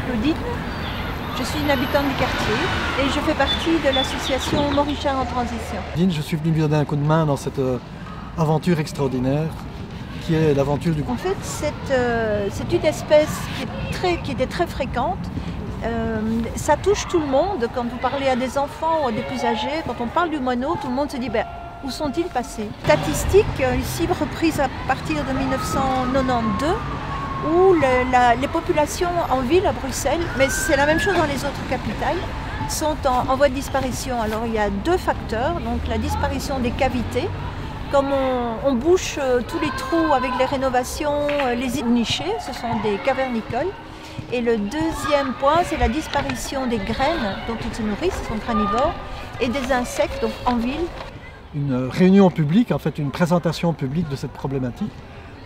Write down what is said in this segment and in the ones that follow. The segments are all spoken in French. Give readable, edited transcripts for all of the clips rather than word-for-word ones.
Claudine, je suis une habitante du quartier et je fais partie de l'association Morichard en transition. Claudine, je suis venu lui donner un coup de main dans cette aventure extraordinaire qui est l'aventure du... En fait, c'est une espèce qui était très fréquente. Ça touche tout le monde. Quand vous parlez à des enfants ou à des plus âgés, quand on parle du moineau, tout le monde se dit où sont-ils passés? Statistique ici reprise à partir de 1992 où les populations en ville à Bruxelles, mais c'est la même chose dans les autres capitales, sont en voie de disparition. Alors il y a deux facteurs, donc la disparition des cavités, comme on bouche tous les trous avec les rénovations, les îles nichées, ce sont des cavernicoles. Et le deuxième point, c'est la disparition des graines dont ils se nourrissent, ils sont carnivores, et des insectes, donc en ville. Une réunion publique, en fait une présentation publique de cette problématique,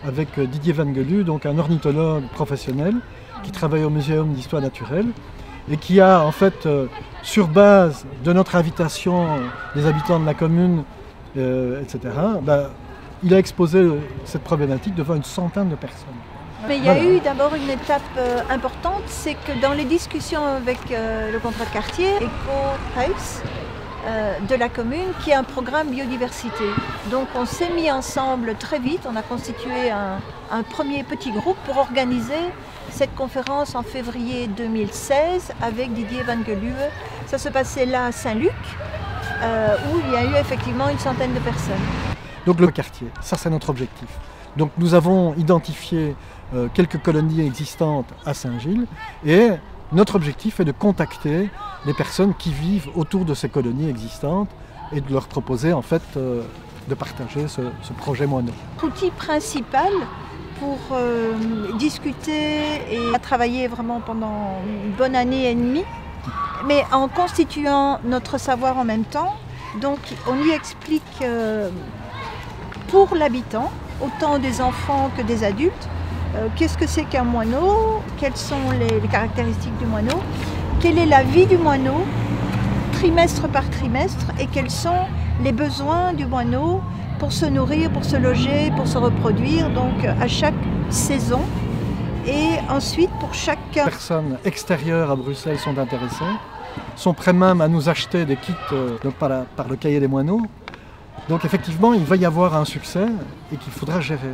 avec Didier Van Gelu, donc un ornithologue professionnel qui travaille au Muséum d'histoire naturelle et qui a en fait, sur base de notre invitation des habitants de la commune, etc., il a exposé cette problématique devant une centaine de personnes. Mais il y a eu d'abord une étape importante, c'est que dans les discussions avec le contrat de quartier, Eco-House, de la commune, qui a un programme biodiversité. Donc on s'est mis ensemble très vite, on a constitué un premier petit groupe pour organiser cette conférence en février 2016 avec Didier Van Gelu. Ça se passait là à Saint-Luc, où il y a eu effectivement une centaine de personnes. Donc le quartier, ça c'est notre objectif. Donc nous avons identifié quelques colonies existantes à Saint-Gilles et notre objectif est de contacter les personnes qui vivent autour de ces colonies existantes et de leur proposer en fait de partager ce projet moineau. L'outil principal pour discuter et travailler vraiment pendant une bonne année et demie, mais en constituant notre savoir en même temps. Donc on lui explique pour l'habitant, autant des enfants que des adultes, qu'est-ce que c'est qu'un moineau, quelles sont les caractéristiques du moineau, quelle est la vie du moineau, trimestre par trimestre, et quels sont les besoins du moineau pour se nourrir, pour se loger, pour se reproduire, donc à chaque saison. Et ensuite, pour chaque... Les personnes extérieures à Bruxelles sont intéressées, sont prêts même à nous acheter des kits par le cahier des moineaux. Donc effectivement, il va y avoir un succès et qu'il faudra gérer.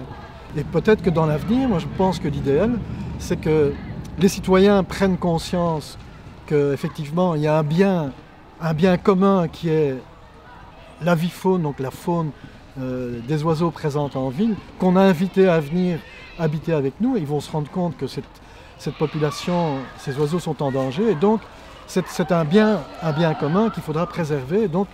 Et peut-être que dans l'avenir, moi je pense que l'idéal, c'est que les citoyens prennent conscience qu'effectivement il y a un bien commun qui est l'avifaune, donc la faune des oiseaux présents en ville, qu'on a invité à venir habiter avec nous. Et ils vont se rendre compte que cette population, ces oiseaux sont en danger. Et donc c'est un bien commun qu'il faudra préserver. Donc,